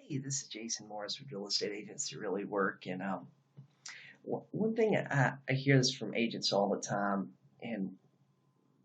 Hey, this is Jason Morris with Real Estate Agents That Really Work. And one thing I hear this from agents all the time, and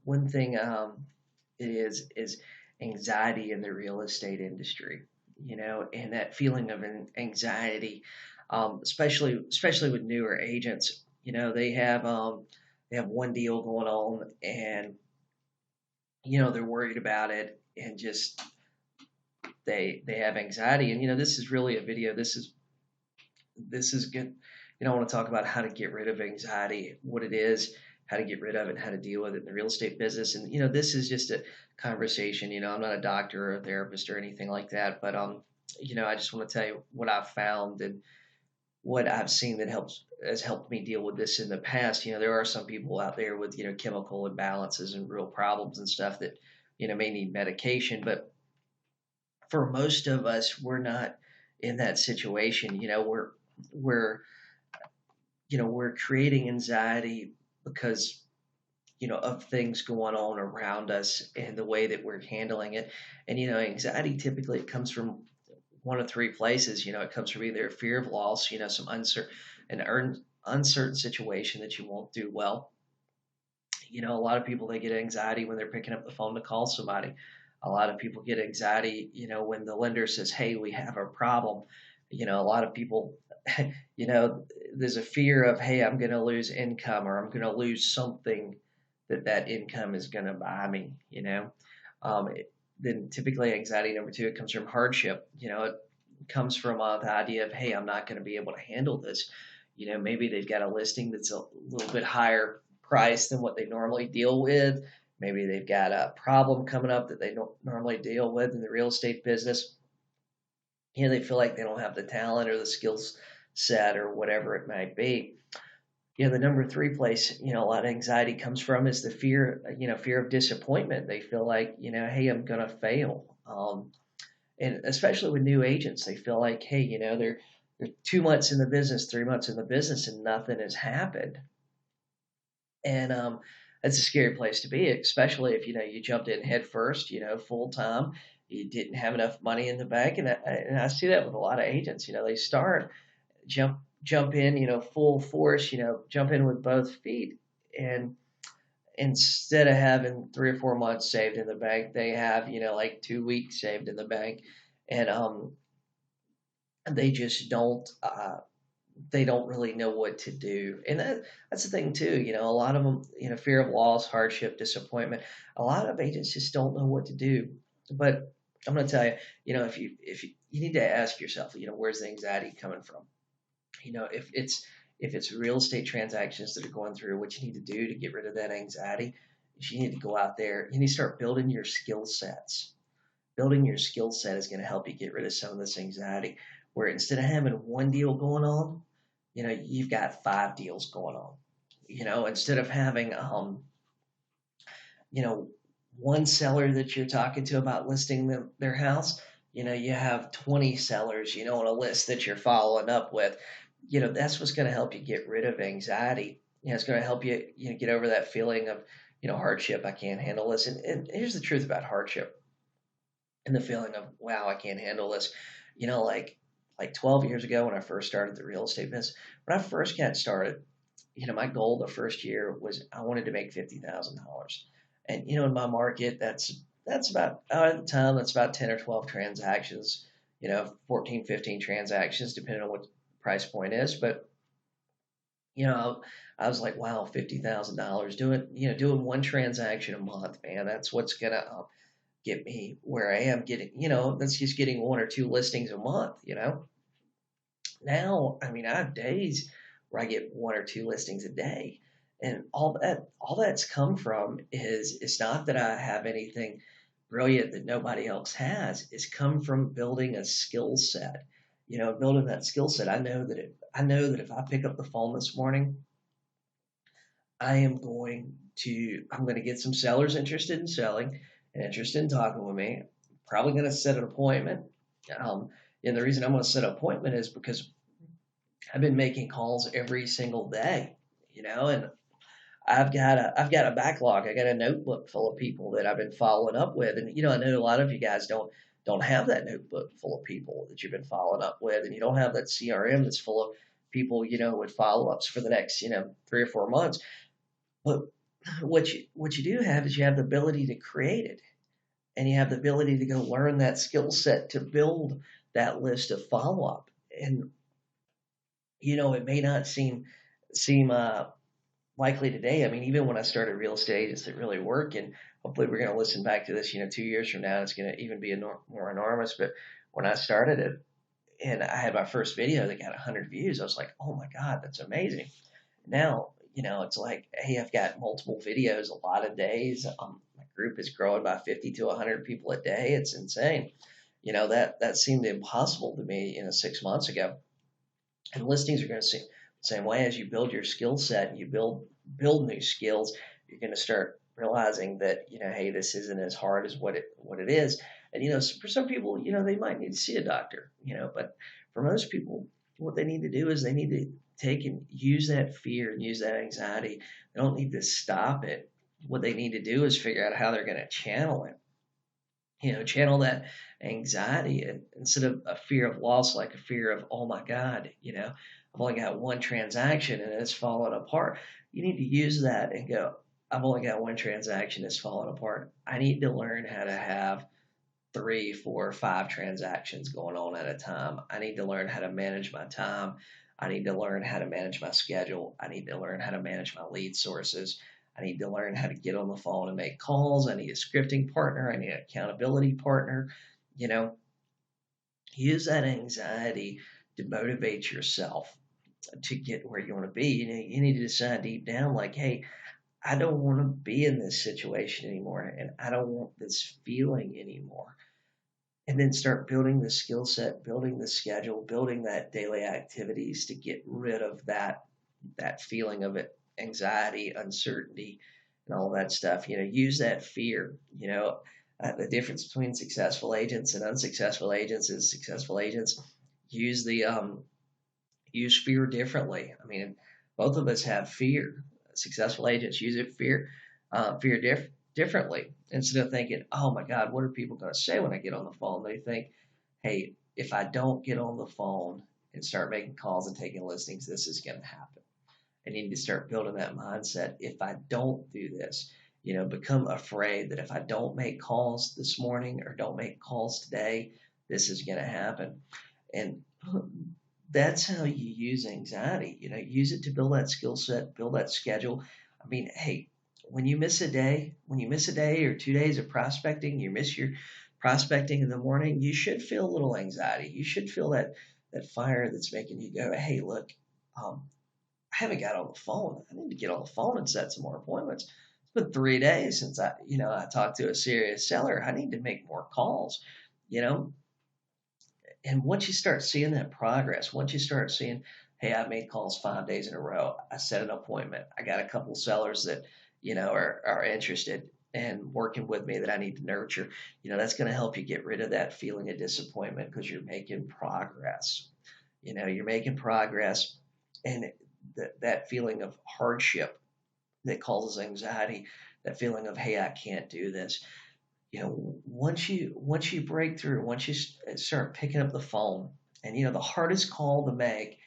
one thing it is anxiety in the real estate industry. And that feeling of anxiety, especially with newer agents. They have one deal going on, and they're worried about it, and just they have anxiety. And this is really a video. This is good. I want to talk about how to get rid of anxiety, what it is, how to get rid of it, and how to deal with it in the real estate business. And this is just a conversation. I'm not a doctor or a therapist or anything like that, but I just want to tell you what I've found and what I've seen that has helped me deal with this in the past. There are some people out there with chemical imbalances and real problems and stuff that may need medication, but for most of us, we're not in that situation. We're we're creating anxiety because of things going on around us and the way that we're handling it. And anxiety typically it comes from one of three places. It comes from either fear of loss, some uncertain situation that you won't do well. A lot of people, they get anxiety when they're picking up the phone to call somebody. A lot of people get anxiety, when the lender says, "Hey, we have a problem." A lot of people, you know, there's a fear of, "Hey, I'm going to lose income, or I'm going to lose something that income is going to buy me." Then typically anxiety number two, it comes from hardship. It comes from the idea of, "Hey, I'm not going to be able to handle this." Maybe they've got a listing that's a little bit higher price than what they normally deal with. Maybe they've got a problem coming up that they don't normally deal with in the real estate business. They feel like they don't have the talent or the skills set or whatever it might be. The number three place, a lot of anxiety comes from is the fear, fear of disappointment. They feel like, "Hey, I'm going to fail." And especially with new agents, they feel like, "Hey, they're 2 months in the business, 3 months in the business, and nothing has happened." And that's a scary place to be, especially if you jumped in head first, full time. You didn't have enough money in the bank, and I see that with a lot of agents. They start jump in, full force, jump in with both feet, and instead of having 3 or 4 months saved in the bank, they have like 2 weeks saved in the bank, and they just they don't really know what to do. And that's the thing too. A lot of them, fear of loss, hardship, disappointment. A lot of agents just don't know what to do. But I'm going to tell you, if you need to ask yourself, where's the anxiety coming from? If it's real estate transactions that are going through, what you need to do to get rid of that anxiety is you need to go out there. You need to start building your skill sets. Building your skill set is going to help you get rid of some of this anxiety. Where instead of having one deal going on, you've got 5 deals going on. Instead of having you know, one seller that you're talking to about listing their house, you have 20 sellers, on a list that you're following up with. That's what's going to help you get rid of anxiety. It's going to help you, get over that feeling of, hardship. I can't handle this. And here's the truth about hardship and the feeling of, wow, I can't handle this. Like 12 years ago when I first started the real estate business, when I first got started, my goal the first year was I wanted to make $50,000. And, in my market, that's about, at the time, that's about 10 or 12 transactions, 14, 15 transactions, depending on what the price point is. But, I was like, wow, $50,000 doing one transaction a month, man, that's what's going to get me where I am getting, that's just getting one or two listings a month. Now, I mean, I have days where I get one or two listings a day. And all that's come from is it's not that I have anything brilliant that nobody else has. It's come from building a skill set. Building that skill set. I know that if I pick up the phone this morning, I'm going to get some sellers interested in selling and interested in talking with me. Probably going to set an appointment. And the reason I'm going to set an appointment is because I've been making calls every single day, and I've got a backlog. I got a notebook full of people that I've been following up with, and I know a lot of you guys don't don't have that notebook full of people that you've been following up with, and you don't have that CRM that's full of people, with follow-ups for the next, 3 or 4 months. But what you do have is you have the ability to create it, and you have the ability to go learn that skill set to build that list of follow-up. And it may not seem likely today. I mean, even when I started Real Estate Agents That Really Work, and hopefully we're going to listen back to this, 2 years from now, it's going to even be more enormous. But when I started it, and I had my first video that got 100 views, I was like, oh my God, that's amazing. Now, it's like, hey, I've got multiple videos a lot of days. My group is growing by 50 to 100 people a day. It's insane. That seemed impossible to me, 6 months ago. And listings are going to see the same way. As you build your skill set and you build new skills, you're going to start realizing that, hey, this isn't as hard as what it is. And for some people, they might need to see a doctor, but for most people, what they need to do is they need to take and use that fear and use that anxiety. They don't need to stop it. What they need to do is figure out how they're going to channel it. Channel that anxiety, and instead of a fear of loss, like a fear of, oh my God, I've only got one transaction and it's falling apart. You need to use that and go, I've only got one transaction that's falling apart. I need to learn how to have 3, 4, 5 transactions going on at a time. I need to learn how to manage my time. I need to learn how to manage my schedule. I need to learn how to manage my lead sources. I need to learn how to get on the phone and make calls. I need a scripting partner. I need an accountability partner. Use that anxiety to motivate yourself to get where you want to be. You need to decide deep down, like, hey, I don't want to be in this situation anymore, and I don't want this feeling anymore. And then start building the skill set, building the schedule, building that daily activities to get rid of that feeling of it, anxiety, uncertainty, and all that stuff. Use that fear. The difference between successful agents and unsuccessful agents is successful agents use use fear differently. I mean, both of us have fear. Successful agents use fear differently. Instead of thinking, oh my God, what are people going to say when I get on the phone? They think, hey, if I don't get on the phone and start making calls and taking listings, this is going to happen. I need to start building that mindset. If I don't do this, become afraid that if I don't make calls this morning or don't make calls today, this is going to happen. And that's how you use anxiety. Use it to build that skill set, build that schedule. I mean, hey, when you miss a day or 2 days of prospecting, you miss your prospecting in the morning, you should feel a little anxiety. You should feel that fire that's making you go, hey, look, I haven't got on the phone. I need to get on the phone and set some more appointments. It's been 3 days since I talked to a serious seller. I need to make more calls, And once you start seeing that progress, once you start seeing, hey, I made calls 5 days in a row. I set an appointment. I got a couple sellers that, are interested and working with me that I need to nurture. That's going to help you get rid of that feeling of disappointment because you're making progress. You're making progress, and that feeling of hardship that causes anxiety, that feeling of, hey, I can't do this. Once you break through, once you start picking up the phone, and the hardest call to make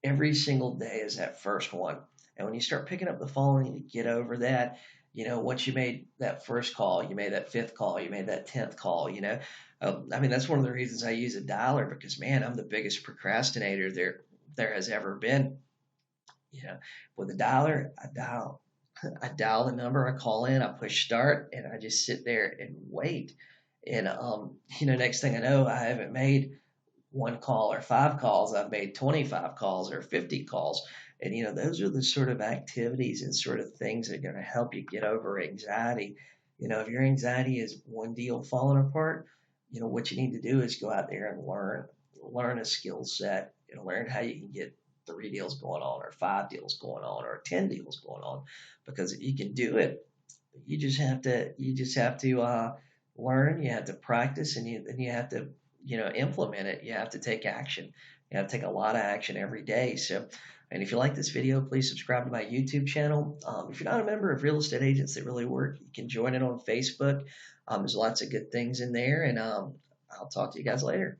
every single day is that first one. And when you start picking up the phone and you get over that, once you made that first call, you made that 5th call, you made that 10th call, I mean, that's one of the reasons I use a dialer, because man, I'm the biggest procrastinator there has ever been. With a dialer, I dial the number, I call in, I push start, and I just sit there and wait. And next thing I know, I haven't made 1 call or 5 calls. I've made 25 calls or 50 calls. And those are the sort of activities and sort of things that are going to help you get over anxiety. If your anxiety is one deal falling apart, what you need to do is go out there and learn a skill set, learn how you can get 3 deals going on or 5 deals going on or 10 deals going on, because you can do it. You just have to learn. You have to practice, and you have to implement it. You have to take action. You have to take a lot of action every day. So, and if you like this video, please subscribe to my YouTube channel. If you're not a member of Real Estate Agents That Really Work, you can join it on Facebook. There's lots of good things in there, and I'll talk to you guys later.